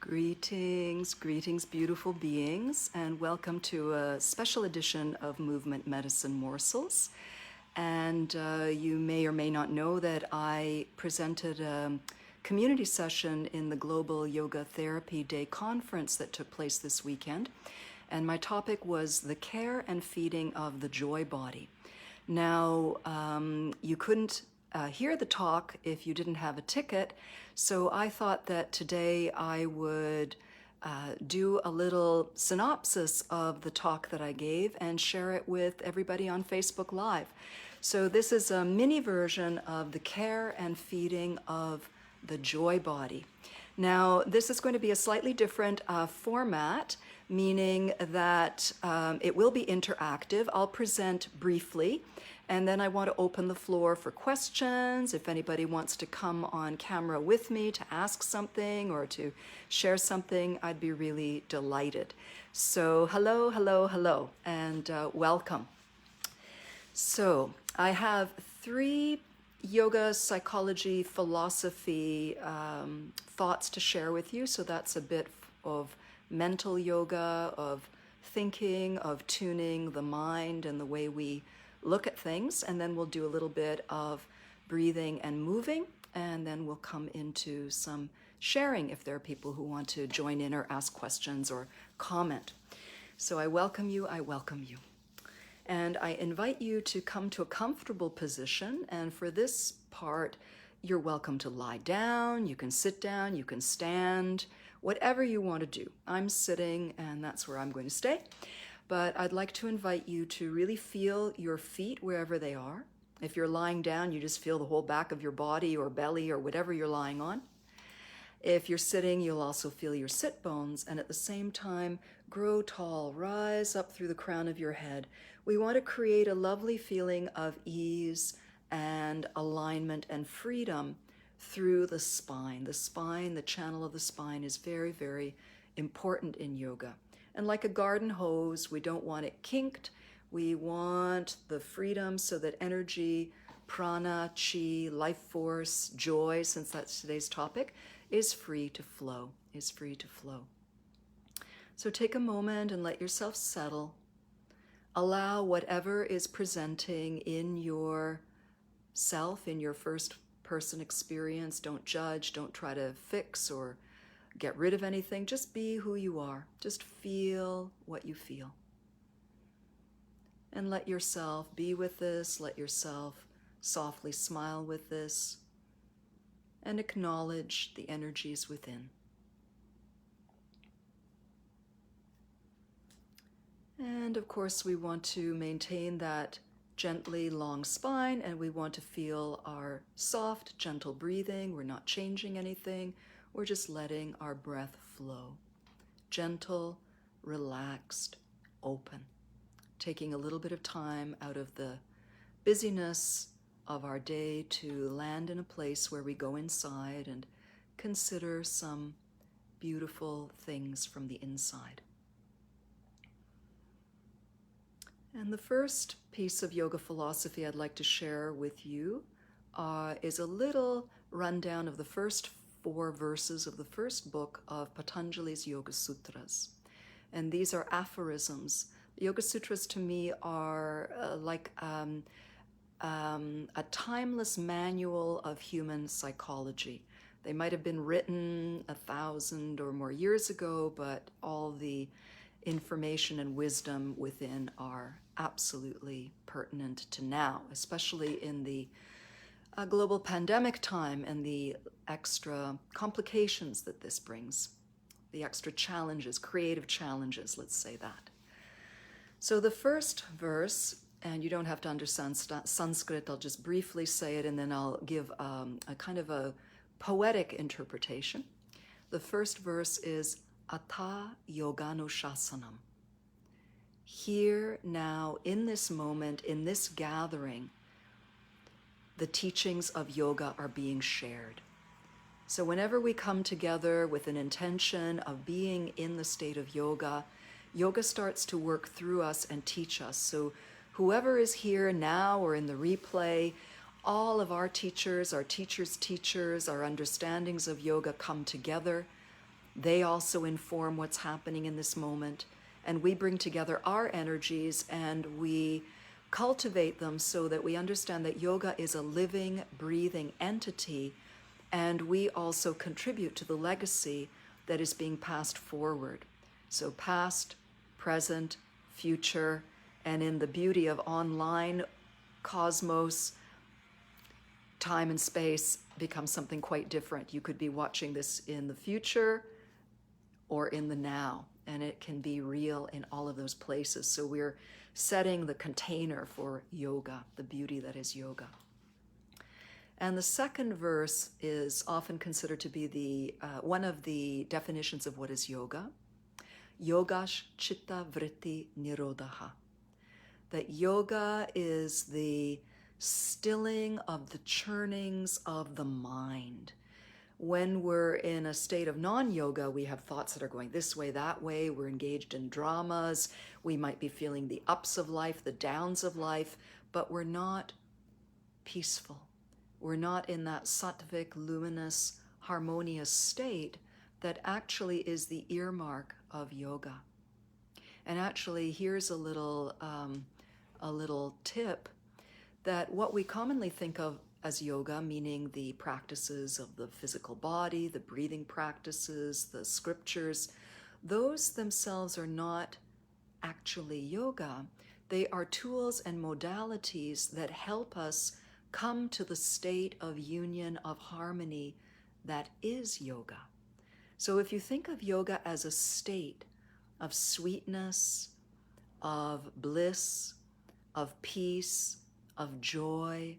Greetings, greetings, beautiful beings, and welcome to a special edition of Movement Medicine Morsels. And you may or may not know that I presented a community session in the Global Yoga Therapy Day conference that took place this weekend. And my topic was the care and feeding of the joy body. Now, you couldn't hear the talk if you didn't have a ticket, so I thought that today I would do a little synopsis of the talk that I gave and share it with everybody on Facebook Live. So this is a mini version of the care and feeding of the joy body. Now, this is going to be a slightly different format, meaning that it will be interactive. I'll present briefly, and then I want to open the floor for questions. If anybody wants to come on camera with me to ask something or to share something, I'd be really delighted. So hello, hello, hello, and welcome. So I have three yoga, psychology, philosophy thoughts to share with you. So that's a bit of mental yoga, of thinking, of tuning the mind and the way we look at things. And then we'll do a little bit of breathing and moving. And then we'll come into some sharing if there are people who want to join in or ask questions or comment. So I welcome you. I welcome you. And I invite you to come to a comfortable position. And for this part, you're welcome to lie down, you can sit down, you can stand, whatever you want to do. I'm sitting, and that's where I'm going to stay. But I'd like to invite you to really feel your feet wherever they are. If you're lying down, you just feel the whole back of your body or belly or whatever you're lying on. If you're sitting, you'll also feel your sit bones, and at the same time, grow tall, rise up through the crown of your head. We want to create a lovely feeling of ease and alignment and freedom through the spine. The spine, the channel of the spine is very, very important in yoga. And like a garden hose, we don't want it kinked. We want the freedom so that energy, prana, chi, life force, joy, since that's today's topic, is free to flow, is free to flow. So take a moment and let yourself settle. Allow whatever is presenting in your self, in your first person experience. Don't judge, don't try to fix or get rid of anything. Just be who you are. Just feel what you feel. And let yourself be with this. Let yourself softly smile with this. And acknowledge the energies within. And of course, we want to maintain that gently long spine, and we want to feel our soft, gentle breathing. We're not changing anything. We're just letting our breath flow. Gentle, relaxed, open. Taking a little bit of time out of the busyness of our day to land in a place where we go inside and consider some beautiful things from the inside. And the first piece of yoga philosophy I'd like to share with you is a little rundown of the first 4 verses of the first book of Patanjali's Yoga Sutras. And these are aphorisms. Yoga Sutras to me are like a timeless manual of human psychology. They might have been written 1,000 or more years ago, but all the information and wisdom within are absolutely pertinent to now, especially in the global pandemic time and the extra complications that this brings, the extra challenges, creative challenges, let's say that. So the first verse, and you don't have to understand Sanskrit, I'll just briefly say it and then I'll give a kind of a poetic interpretation. The first verse is Atha Yoganushasanam. Here, now, in this moment, in this gathering, the teachings of yoga are being shared. So whenever we come together with an intention of being in the state of yoga, yoga starts to work through us and teach us. So whoever is here now or in the replay, all of our teachers' teachers, our understandings of yoga come together They also inform what's happening in this moment. And we bring together our energies and we cultivate them so that we understand that yoga is a living, breathing entity. And we also contribute to the legacy that is being passed forward. So past, present, future, and in the beauty of online cosmos, time and space becomes something quite different. You could be watching this in the future or in the now, and it can be real in all of those places. So we're setting the container for yoga, the beauty that is yoga. And the second verse is often considered to be the one of the definitions of what is yoga. Yogash chitta vritti nirodha. That yoga is the stilling of the churnings of the mind. When we're in a state of non-yoga, we have thoughts that are going this way, that way. We're engaged in dramas. We might be feeling the ups of life, the downs of life, but we're not peaceful. We're not in that sattvic, luminous, harmonious state that actually is the earmark of yoga. And actually, here's a little tip that what we commonly think of as yoga, meaning the practices of the physical body, the breathing practices, the scriptures, those themselves are not actually yoga. They are tools and modalities that help us come to the state of union, of harmony that is yoga. So if you think of yoga as a state of sweetness, of bliss, of peace, of joy,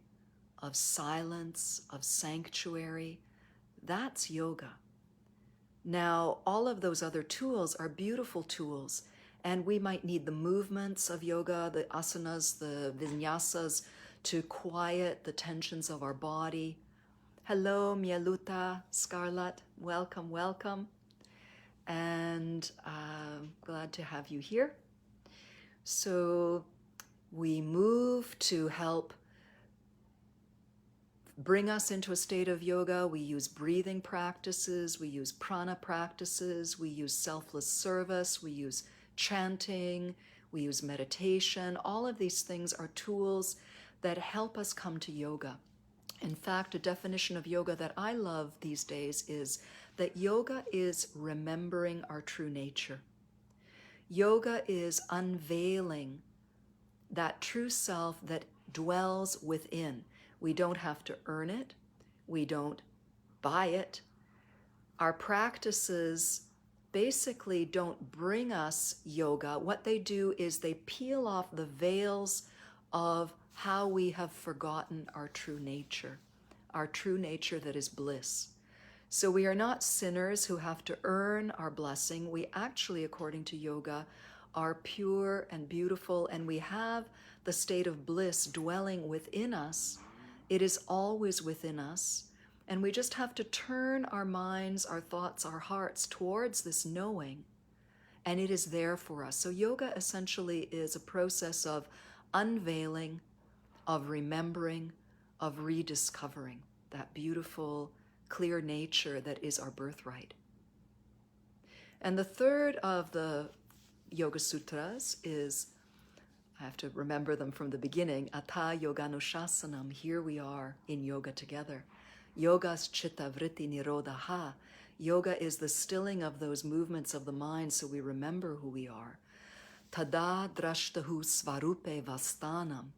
of silence, of sanctuary, that's yoga. Now, all of those other tools are beautiful tools, and we might need the movements of yoga, the asanas, the vinyasas, to quiet the tensions of our body. Hello, Mialuta, Scarlett, welcome, welcome. And glad to have you here. So we move to help bring us into a state of yoga. We use breathing practices, we use prana practices, we use selfless service, we use chanting, we use meditation. All of these things are tools that help us come to yoga. In fact, a definition of yoga that I love these days is that yoga is remembering our true nature. Yoga is unveiling that true self that dwells within. We don't have to earn it. We don't buy it. Our practices basically don't bring us yoga. What they do is they peel off the veils of how we have forgotten our true nature that is bliss. So we are not sinners who have to earn our blessing. We actually, according to yoga, are pure and beautiful, and we have the state of bliss dwelling within us. It is always within us, and we just have to turn our minds, our thoughts, our hearts towards this knowing, and it is there for us. So yoga essentially is a process of unveiling, of remembering, of rediscovering that beautiful, clear nature that is our birthright. And the third of the Yoga Sutras is, I have to remember them from the beginning, Atha Yoganushasana. Here we are in yoga together. Yogas chitta vritti nirodha. Yoga is the stilling of those movements of the mind so we remember who we are. Tada drashtahu svarupe vastanam.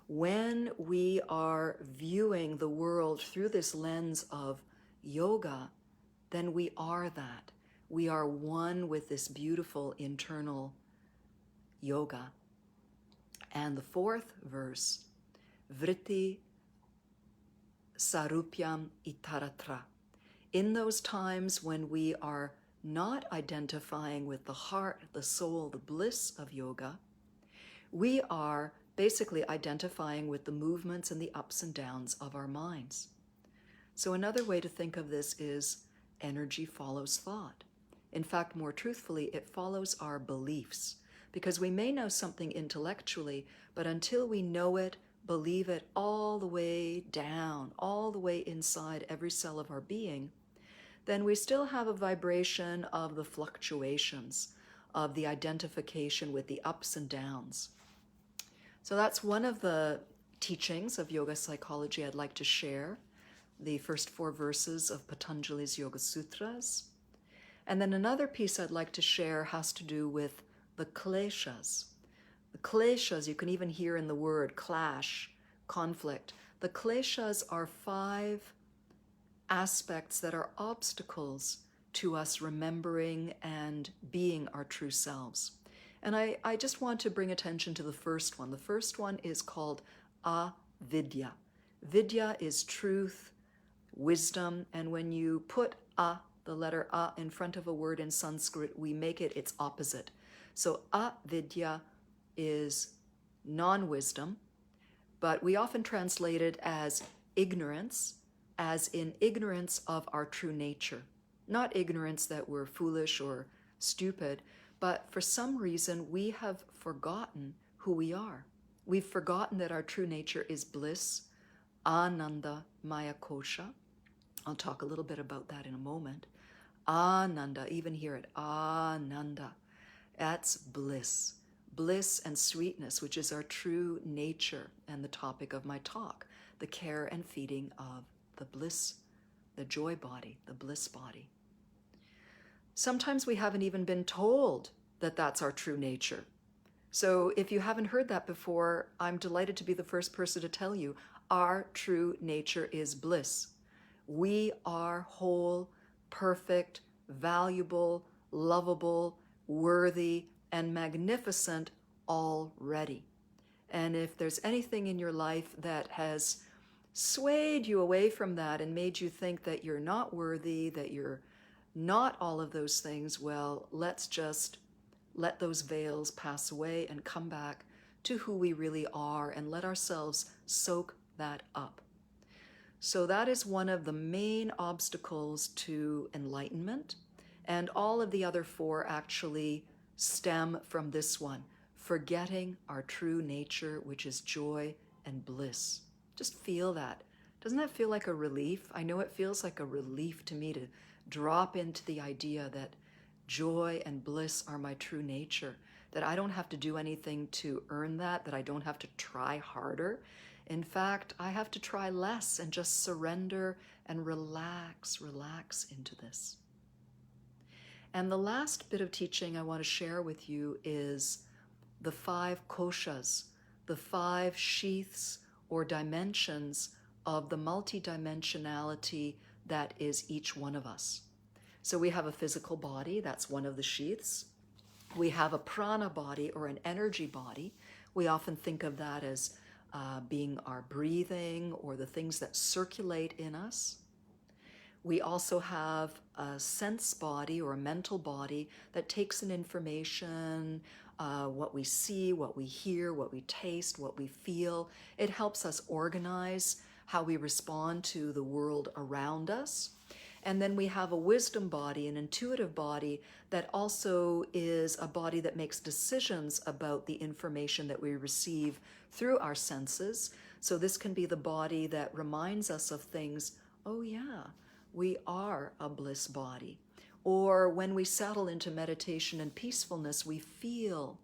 When we are viewing the world through this lens of yoga, then we are that. We are one with this beautiful internal yoga. And the fourth verse, vritti sarupyam itaratra. In those times when we are not identifying with the heart, the soul, the bliss of yoga, we are basically identifying with the movements and the ups and downs of our minds. So another way to think of this is energy follows thought. In fact, more truthfully, it follows our beliefs, because we may know something intellectually, but until we know it, believe it all the way down, all the way inside every cell of our being, then we still have a vibration of the fluctuations, of the identification with the ups and downs. So that's one of the teachings of yoga psychology I'd like to share, the first 4 verses of Patanjali's Yoga Sutras. And then another piece I'd like to share has to do with the kleshas. The kleshas, you can even hear in the word clash, conflict. The kleshas are 5 aspects that are obstacles to us remembering and being our true selves. And I just want to bring attention to the first one. The first one is called avidya. Vidya is truth, wisdom, and when you put the letter a in front of a word in Sanskrit, we make it its opposite. So avidya is non-wisdom, but we often translate it as ignorance, as in ignorance of our true nature. Not ignorance that we're foolish or stupid, but for some reason we have forgotten who we are. We've forgotten that our true nature is bliss, Ananda, Maya Kosha. I'll talk a little bit about that in a moment. Ananda, even hear it, Ananda. That's bliss. Bliss and sweetness, which is our true nature and the topic of my talk, the care and feeding of the bliss, the joy body, the bliss body. Sometimes we haven't even been told that that's our true nature. So if you haven't heard that before, I'm delighted to be the first person to tell you our true nature is bliss. We are whole, perfect, valuable, lovable, worthy, and magnificent already. And if there's anything in your life that has swayed you away from that and made you think that you're not worthy, that you're not all of those things, well, let's just let those veils pass away and come back to who we really are and let ourselves soak that up. So that is one of the main obstacles to enlightenment, and all of the other 4 actually stem from this one, forgetting our true nature, which is joy and bliss. Just feel that. Doesn't that feel like a relief? I know it feels like a relief to me to drop into the idea that joy and bliss are my true nature, that I don't have to do anything to earn that I don't have to try harder. In fact, I have to try less and just surrender and relax into this. And the last bit of teaching I want to share with you is the 5 koshas, the 5 sheaths or dimensions of the multidimensionality that is each one of us. So we have a physical body, that's one of the sheaths. We have a prana body or an energy body. We often think of that as being our breathing or the things that circulate in us. We also have a sense body or a mental body that takes in information, what we see, what we hear, what we taste, what we feel. It helps us organize how we respond to the world around us. And then we have a wisdom body, an intuitive body that also is a body that makes decisions about the information that we receive through our senses. So this can be the body that reminds us of things, oh yeah, we are a bliss body. Or when we settle into meditation and peacefulness, we feel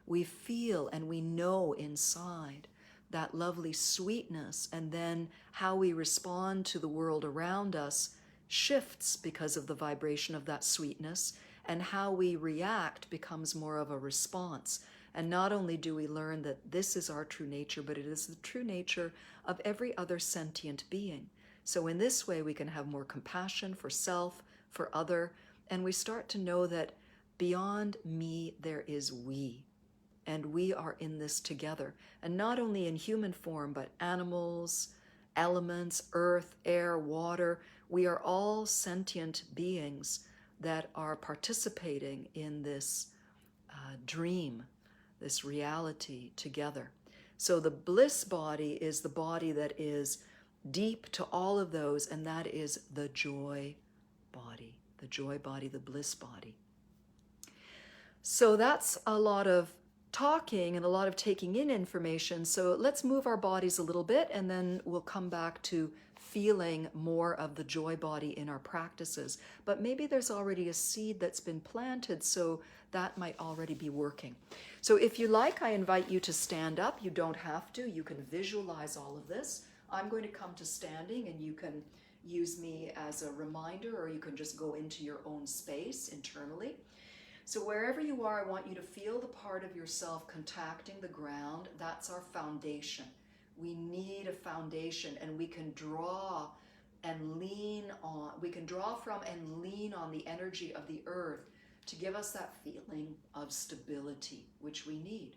and we know inside that lovely sweetness, and then how we respond to the world around us shifts because of the vibration of that sweetness, and how we react becomes more of a response. And not only do we learn that this is our true nature, but it is the true nature of every other sentient being. So in this way, we can have more compassion for self, for other, and we start to know that beyond me, there is we. And we are in this together. And not only in human form, but animals, elements, earth, air, water. We are all sentient beings that are participating in this dream, this reality together. So the bliss body is the body that is deep to all of those, and that is the joy body, the bliss body. So that's a lot of talking and a lot of taking in information. So let's move our bodies a little bit, and then we'll come back to feeling more of the joy body in our practices. But maybe there's already a seed that's been planted, so that might already be working. So if you like, I invite you to stand up. You don't have to. You can visualize all of this. I'm going to come to standing, and you can use me as a reminder, or you can just go into your own space internally. So wherever you are, I want you to feel the part of yourself contacting the ground. That's our foundation. We need a foundation, and we can draw and lean on, we can draw from and lean on the energy of the earth to give us that feeling of stability, which we need.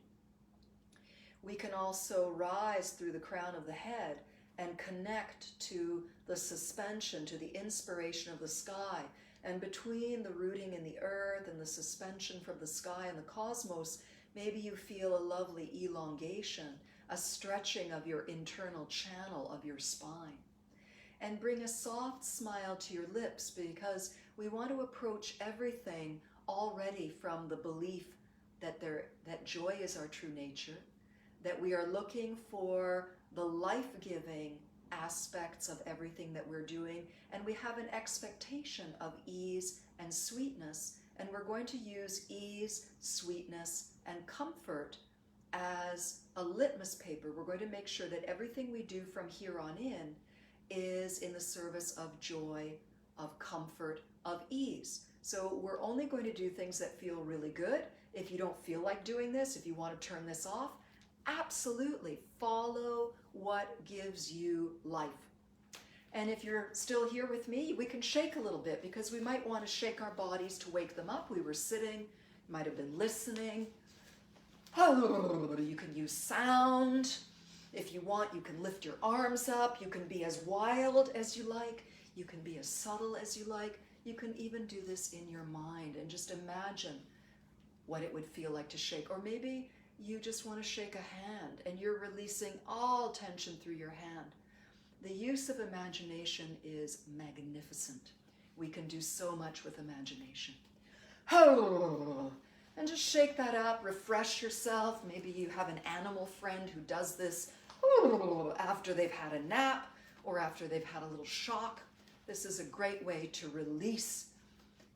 We can also rise through the crown of the head and connect to the suspension, to the inspiration of the sky. And between the rooting in the earth and the suspension from the sky and the cosmos, maybe you feel a lovely elongation, a stretching of your internal channel of your spine. And bring a soft smile to your lips, because we want to approach everything already from the belief that joy is our true nature, that we are looking for the life-giving aspects of everything that we're doing, and we have an expectation of ease and sweetness, and we're going to use ease, sweetness, and comfort as a litmus paper. We're going to make sure that everything we do from here on in is in the service of joy, of comfort, of ease. So we're only going to do things that feel really good. If you don't feel like doing this, if you want to turn this off, absolutely follow what gives you life. And if you're still here with me, we can shake a little bit, because we might want to shake our bodies to wake them up. We were sitting, might have been listening. You can use sound. If you want, you can lift your arms up. You can be as wild as you like. You can be as subtle as you like. You can even do this in your mind and just imagine what it would feel like to shake. Or maybe you just want to shake a hand and you're releasing all tension through your hand. The use of imagination is magnificent. We can do so much with imagination. And just shake that up, refresh yourself. Maybe you have an animal friend who does this after they've had a nap or after they've had a little shock. This is a great way to release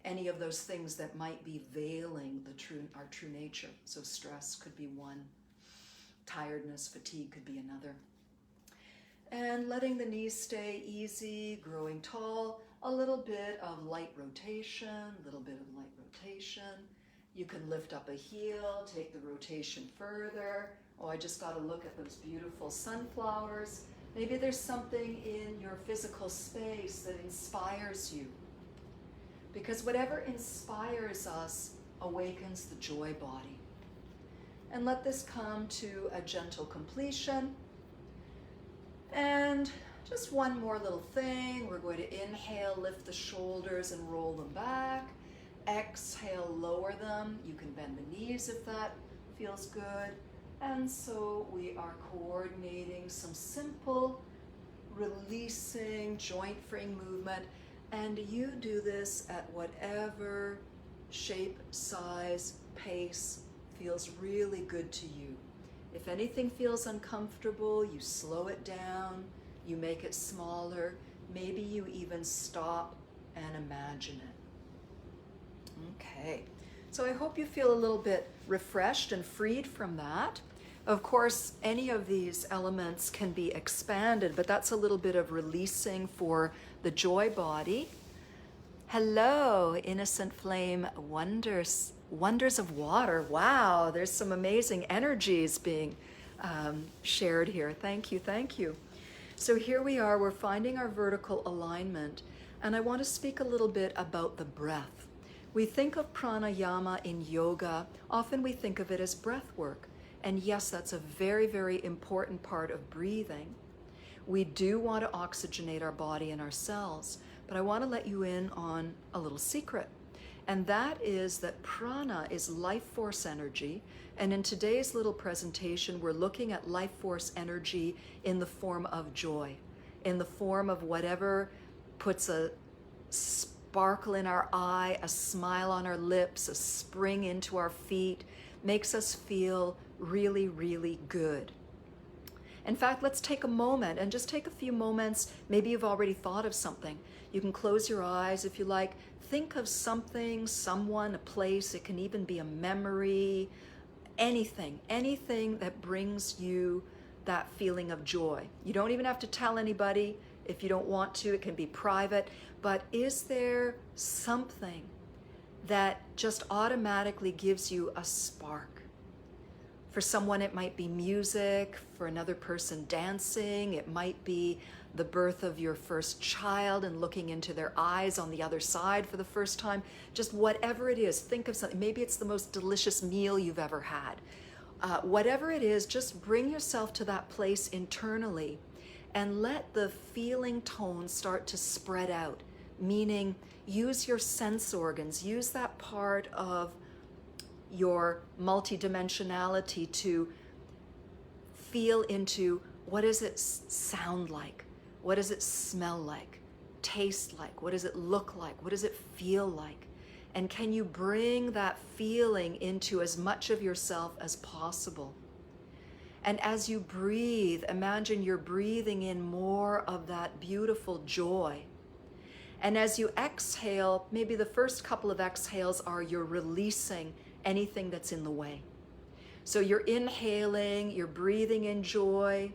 any of those things that might be veiling our true nature. So stress could be one, tiredness, fatigue could be another. And letting the knees stay easy, growing tall, a little bit of light rotation, a little bit of light rotation. You can lift up a heel, take the rotation further. Oh, I just got to look at those beautiful sunflowers. Maybe there's something in your physical space that inspires you. Because whatever inspires us awakens the joy body. And let this come to a gentle completion. And just one more little thing. We're going to inhale, lift the shoulders and roll them back. Exhale, lower them. You can bend the knees if that feels good. And so we are coordinating some simple releasing, joint-freeing movement. And you do this at whatever shape, size, pace feels really good to you. If anything feels uncomfortable, you slow it down, you make it smaller, maybe you even stop and imagine it. Okay, so I hope you feel a little bit refreshed and freed from that. Of course, any of these elements can be expanded, but that's a little bit of releasing for the joy body. Hello, innocent flame wonders of water. Wow, there's some amazing energies being shared here. Thank you, thank you. So here we are, we're finding our vertical alignment, and I want to speak a little bit about the breath. We think of pranayama in yoga, often we think of it as breath work. And yes, that's a very, very important part of breathing. We do want to oxygenate our body and our cells, but I want to let you in on a little secret. And that is that prana is life force energy. And in today's little presentation, we're looking at life force energy in the form of joy, in the form of whatever puts a sparkle in our eye, a smile on our lips, a spring into our feet, makes us feel really, really good. In fact, let's take a moment and just take a few moments. Maybe you've already thought of something. You can close your eyes if you like. Think of something, someone, a place. It can even be a memory, anything that brings you that feeling of joy. You don't even have to tell anybody if you don't want to. It can be private. But is there something that just automatically gives you a spark? For someone, it might be music. For another person, dancing. It might be the birth of your first child and looking into their eyes on the other side for the first time. Just whatever it is, think of something. Maybe it's the most delicious meal you've ever had. Whatever it is, just bring yourself to that place internally and let the feeling tone start to spread out. Meaning, use your sense organs, use that part of your multidimensionality to feel into what does it sound like? What does it smell like? Taste like? What does it look like? What does it feel like? And can you bring that feeling into as much of yourself as possible? And as you breathe, imagine you're breathing in more of that beautiful joy. And as you exhale, maybe the first couple of exhales are you're releasing anything that's in the way. So you're inhaling, you're breathing in joy,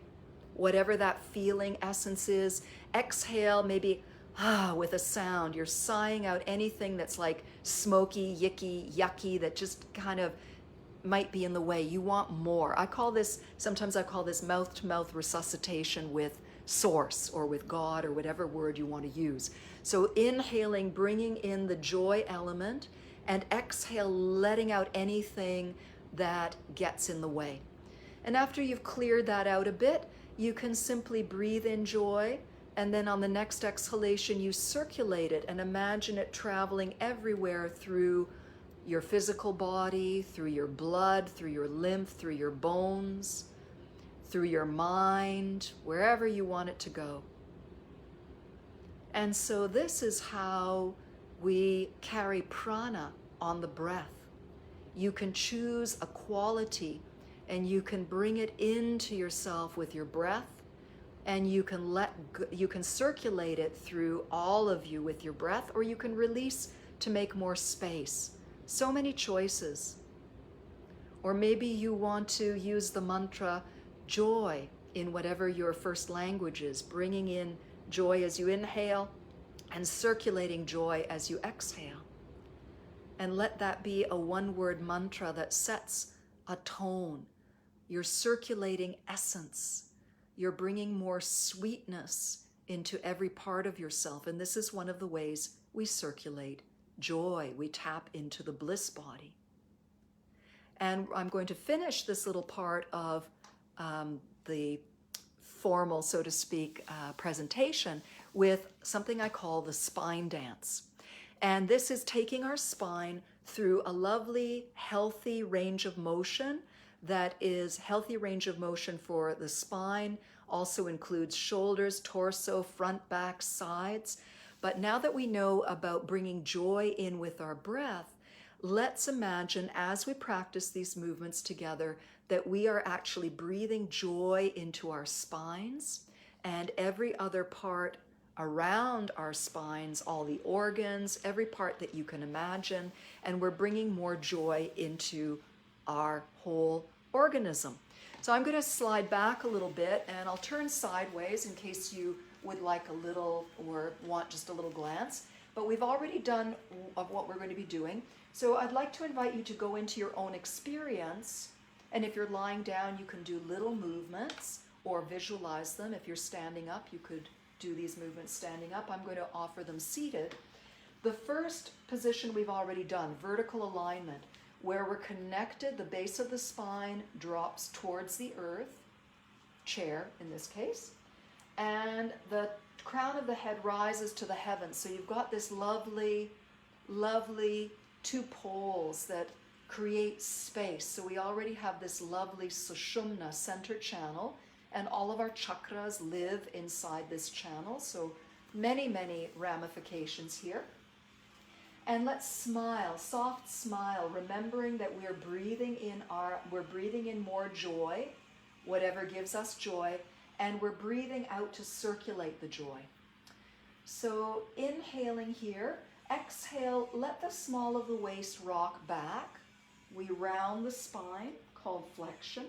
whatever that feeling essence is. Exhale, maybe with a sound. You're sighing out anything that's like smoky, yicky, yucky, that just kind of might be in the way. You want more. Sometimes I call this mouth-to-mouth resuscitation with source or with God or whatever word you want to use. So inhaling, bringing in the joy element, and exhale, letting out anything that gets in the way. And after you've cleared that out a bit, you can simply breathe in joy, and then on the next exhalation, you circulate it and imagine it traveling everywhere through your physical body, through your blood, through your lymph, through your bones, through your mind, wherever you want it to go. And so this is how we carry prana on the breath. You can choose a quality and you can bring it into yourself with your breath, and you can circulate it through all of you with your breath, or you can release to make more space. So many choices. Or maybe you want to use the mantra joy in whatever your first language is, bringing in joy as you inhale and circulating joy as you exhale. And let that be a one-word mantra that sets a tone. You're circulating essence. You're bringing more sweetness into every part of yourself. And this is one of the ways we circulate joy. We tap into the bliss body. And I'm going to finish this little part of the formal, so to speak, presentation with something I call the spine dance. And this is taking our spine through a lovely, healthy range of motion that is healthy range of motion for the spine, also includes shoulders, torso, front, back, sides. But now that we know about bringing joy in with our breath, let's imagine as we practice these movements together that we are actually breathing joy into our spines and every other part around our spines, all the organs, every part that you can imagine, and we're bringing more joy into our whole organism. So I'm going to slide back a little bit and I'll turn sideways in case you would like a little or want just a little glance. But we've already done of what we're going to be doing. So I'd like to invite you to go into your own experience. And if you're lying down, you can do little movements or visualize them. If you're standing up, you could do these movements standing up. I'm going to offer them seated. The first position we've already done, vertical alignment, where we're connected, the base of the spine drops towards the earth, chair in this case, and the crown of the head rises to the heavens. So you've got this lovely, lovely two poles that create space. So we already have this lovely sushumna center channel, and all of our chakras live inside this channel. So many, many ramifications here. And let's smile, soft smile, remembering that we're breathing in more joy whatever gives us joy, and we're breathing out to circulate the joy. So inhaling here, exhale, let the small of the waist rock back. We round the spine, called flexion.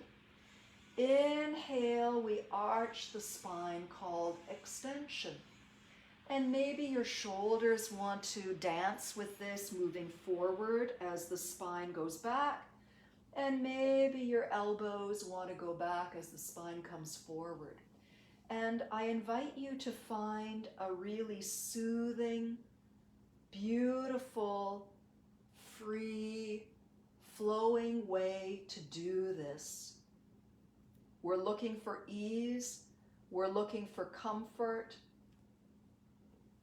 Inhale, we arch the spine, called extension. And maybe your shoulders want to dance with this, moving forward as the spine goes back. And maybe your elbows want to go back as the spine comes forward. And I invite you to find a really soothing, beautiful, free, flowing way to do this. We're looking for ease. We're looking for comfort.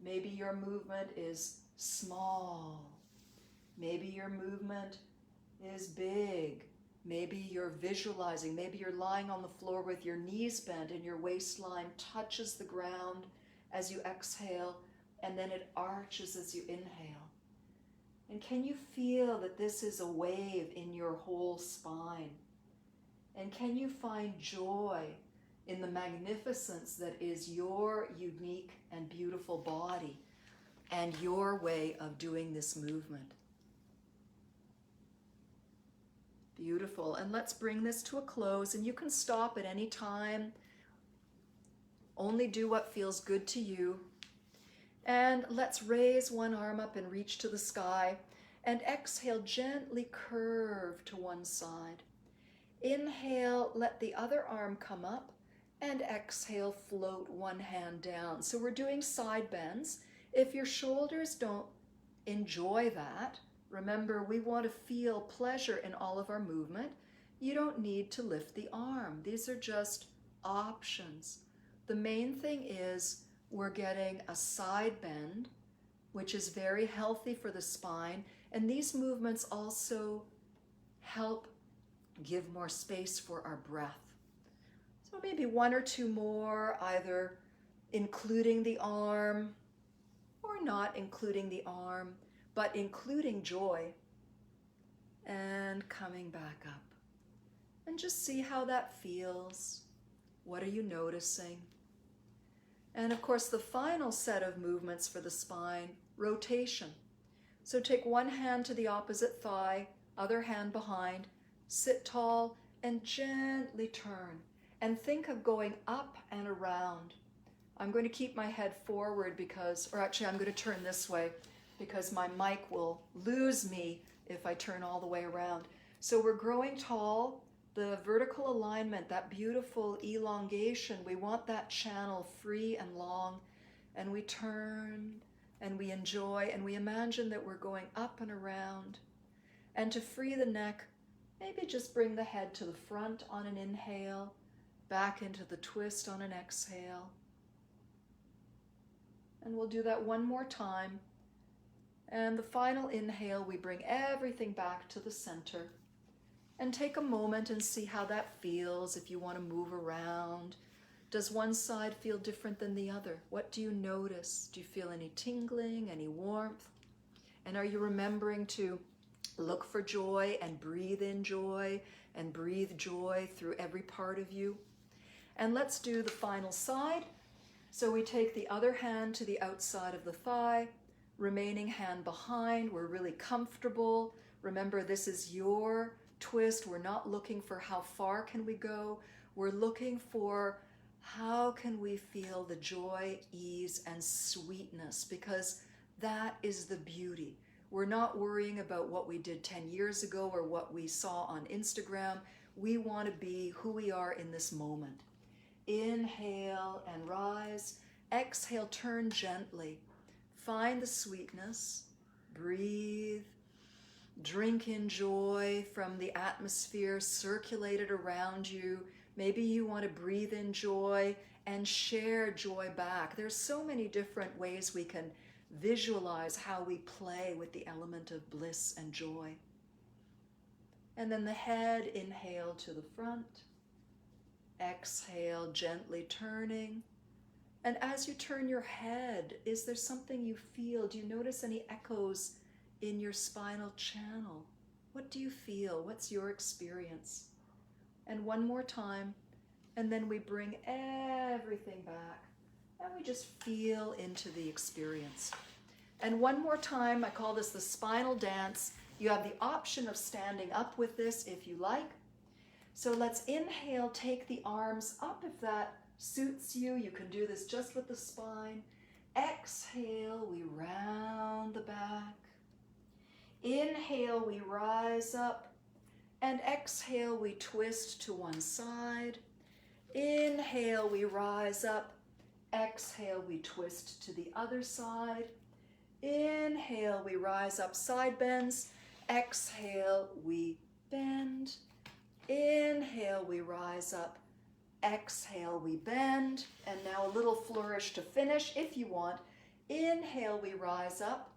Maybe your movement is small. Maybe your movement is big. Maybe you're visualizing. Maybe you're lying on the floor with your knees bent and your waistline touches the ground as you exhale, and then it arches as you inhale. And can you feel that this is a wave in your whole spine? And can you find joy in the magnificence that is your unique and beautiful body and your way of doing this movement? Beautiful. And let's bring this to a close, and you can stop at any time. Only do what feels good to you. And let's raise one arm up and reach to the sky, and exhale, gently curve to one side. Inhale, let the other arm come up, and exhale, float one hand down. So we're doing side bends. If your shoulders don't enjoy that, remember, we want to feel pleasure in all of our movement. You don't need to lift the arm. These are just options. The main thing is we're getting a side bend, which is very healthy for the spine. And these movements also help give more space for our breath. So maybe one or two more, either including the arm or not including the arm, but including joy, and coming back up. And just see how that feels. What are you noticing? And of course, the final set of movements for the spine, rotation. So take one hand to the opposite thigh, other hand behind, sit tall, and gently turn. And think of going up and around. I'm going to keep my head forward or actually I'm going to turn this way because my mic will lose me if I turn all the way around. So we're growing tall, the vertical alignment, that beautiful elongation, we want that channel free and long, and we turn and we enjoy and we imagine that we're going up and around. And to free the neck, maybe just bring the head to the front on an inhale, back into the twist on an exhale. And we'll do that one more time. And the final inhale, we bring everything back to the center. And take a moment and see how that feels if you want to move around. Does one side feel different than the other? What do you notice? Do you feel any tingling, any warmth? And are you remembering to look for joy and breathe in joy and breathe joy through every part of you? And let's do the final side. So we take the other hand to the outside of the thigh, remaining hand behind. We're really comfortable. Remember, this is your twist. We're not looking for how far can we go. We're looking for how can we feel the joy, ease, and sweetness, because that is the beauty. We're not worrying about what we did 10 years ago or what we saw on Instagram. We want to be who we are in this moment. Inhale and rise. Exhale, turn gently. Find the sweetness. Breathe. Drink in joy from the atmosphere circulated around you. Maybe you want to breathe in joy and share joy back. There's so many different ways we can visualize how we play with the element of bliss and joy. And then the head, inhale to the front. Exhale, gently turning. And as you turn your head, is there something you feel? Do you notice any echoes in your spinal channel? What do you feel? What's your experience? And one more time, And then we bring everything back and we just feel into the experience. And one more time, I call this the Spinal Dance. You have the option of standing up with this if you like. So let's inhale, take the arms up if that suits you. You can do this just with the spine. Exhale, we round the back. Inhale, we rise up. And exhale, we twist to one side. Inhale, we rise up. Exhale, we twist to the other side. Inhale, we rise up, side bends. Exhale, we bend. Inhale, we rise up. Exhale, we bend. And now a little flourish to finish if you want. Inhale, we rise up.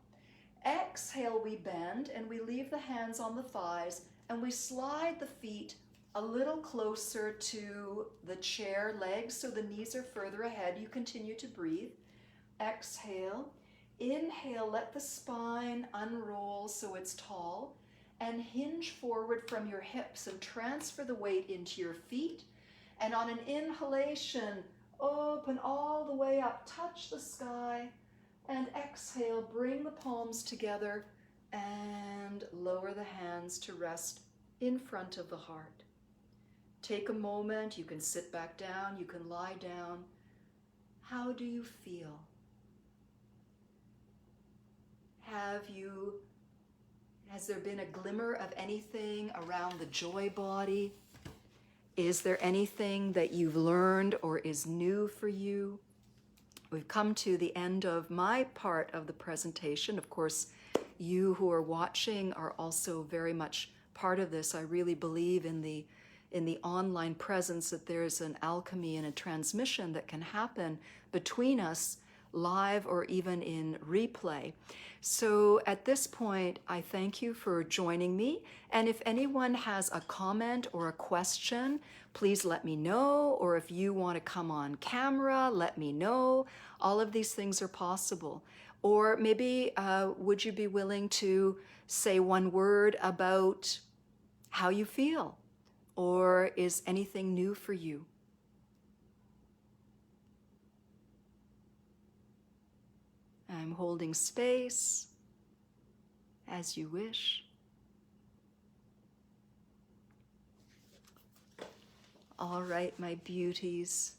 Exhale, we bend, and we leave the hands on the thighs, and we slide the feet a little closer to the chair legs so the knees are further ahead. You continue to breathe. Exhale. Inhale, let the spine unroll so it's tall, and hinge forward from your hips and transfer the weight into your feet. And on an inhalation, open all the way up, touch the sky, and exhale, bring the palms together and lower the hands to rest in front of the heart. Take a moment, you can sit back down, you can lie down. How do you feel? Has there been a glimmer of anything around the joy body? Is there anything that you've learned or is new for you? We've come to the end of my part of the presentation. Of course, you who are watching are also very much part of this. I really believe in the online presence that there's an alchemy and a transmission that can happen between us live or even in replay. So at this point, I thank you for joining me. And if anyone has a comment or a question, please let me know. Or if you want to come on camera, let me know. All of these things are possible. Or maybe would you be willing to say one word about how you feel? Or is anything new for you? I'm holding space as you wish. All right, my beauties.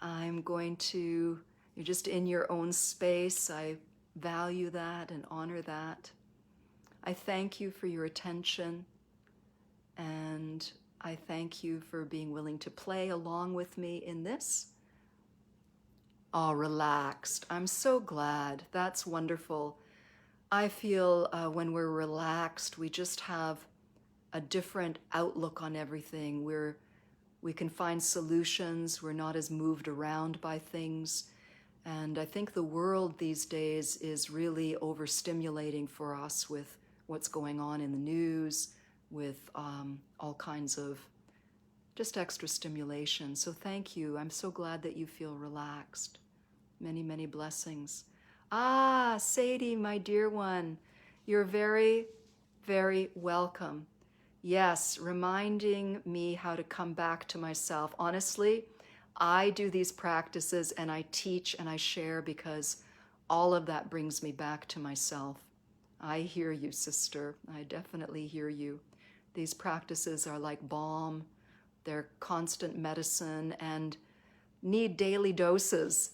You're just in your own space. I value that and honor that. I thank you for your attention, and I thank you for being willing to play along with me in this. Oh, relaxed. I'm so glad. That's wonderful. I feel when we're relaxed, we just have a different outlook on everything. We can find solutions. We're not as moved around by things. And I think the world these days is really overstimulating for us with what's going on in the news, with all kinds of just extra stimulation. So thank you. I'm so glad that you feel relaxed. Many, many blessings. Ah, Sadie, my dear one, you're very, very welcome. Yes, reminding me how to come back to myself. Honestly, I do these practices and I teach and I share because all of that brings me back to myself. I hear you, sister. I definitely hear you. These practices are like balm. They're constant medicine and need daily doses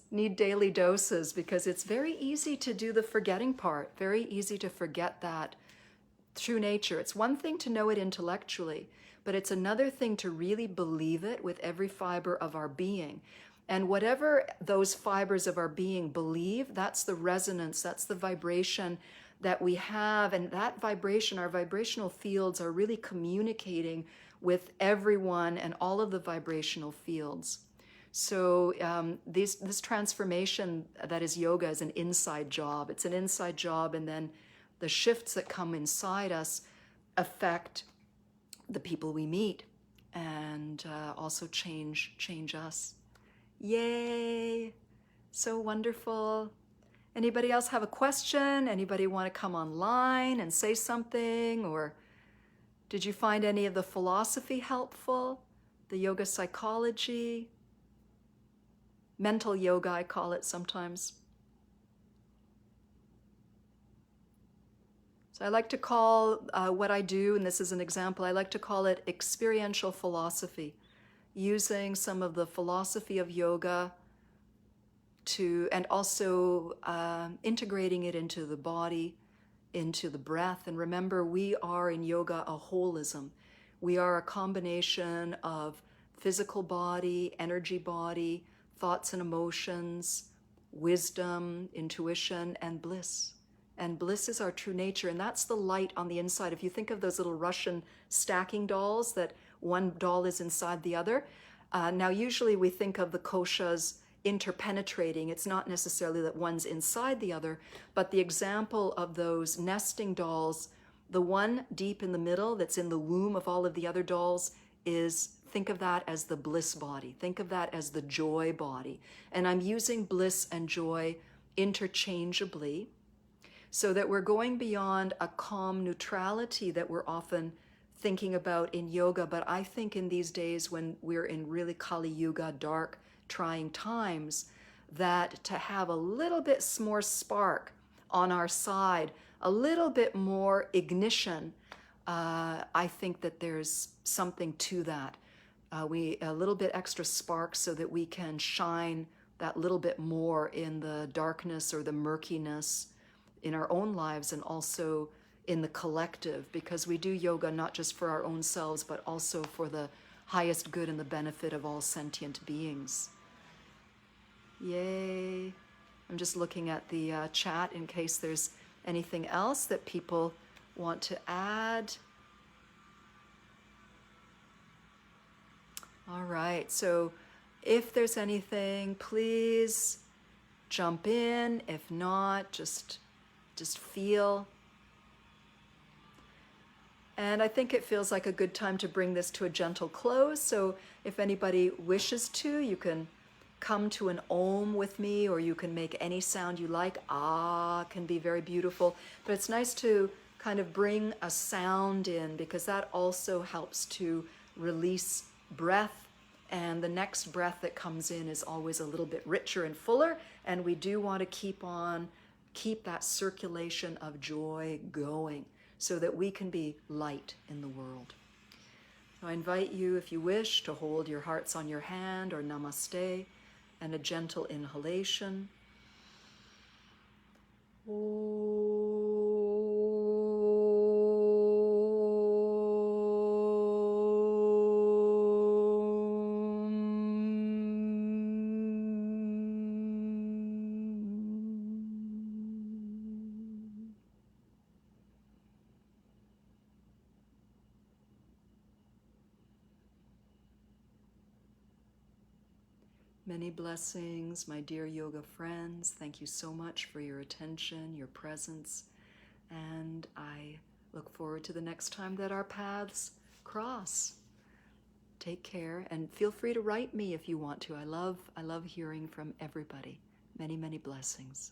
because it's very easy to do the forgetting part, very easy to forget that true nature. It's one thing to know it intellectually, but it's another thing to really believe it with every fiber of our being. And whatever those fibers of our being believe, that's the resonance, that's the vibration that we have. And that vibration, our vibrational fields are really communicating with everyone and all of the vibrational fields. So this transformation that is yoga is an inside job. It's an inside job, and then the shifts that come inside us affect the people we meet and also change us. Yay! So wonderful. Anybody else have a question? Anybody want to come online and say something? Or did you find any of the philosophy helpful? the yoga psychology, mental yoga, I call it sometimes. So I like to call what I do, and this is an example, I like to call it experiential philosophy, using some of the philosophy of yoga and also integrating it into the body, into the breath. And remember, we are in yoga a holism. We are a combination of physical body, energy body, thoughts and emotions, wisdom, intuition, and bliss. And bliss is our true nature, and that's the light on the inside. If you think of those little Russian stacking dolls, that one doll is inside the other. Now, usually we think of the koshas interpenetrating. It's not necessarily that one's inside the other, but the example of those nesting dolls, the one deep in the middle that's in the womb of all of the other dolls think of that as the bliss body. Think of that as the joy body. And I'm using bliss and joy interchangeably so that we're going beyond a calm neutrality that we're often thinking about in yoga. But I think in these days when we're in really Kali Yuga, dark, trying times, that to have a little bit more spark on our side, a little bit more ignition, I think that there's something to that. A little bit extra spark so that we can shine that little bit more in the darkness or the murkiness in our own lives and also in the collective, because we do yoga not just for our own selves, but also for the highest good and the benefit of all sentient beings. Yay. I'm just looking at the chat in case there's anything else that people want to add. All right, so if there's anything, please jump in. If not, just feel. And I think it feels like a good time to bring this to a gentle close. So if anybody wishes to, you can come to an om with me, or you can make any sound you like. Ah can be very beautiful, but it's nice to kind of bring a sound in, because that also helps to release breath, and the next breath that comes in is always a little bit richer and fuller, and we do want to keep that circulation of joy going so that we can be light in the world. So I invite you, if you wish, to hold your hearts on your hand or namaste, and a gentle inhalation. Many blessings, my dear yoga friends. Thank you so much for your attention, your presence, and I look forward to the next time that our paths cross. Take care, and feel free to write me if you want to. I love hearing from everybody. Many, many blessings.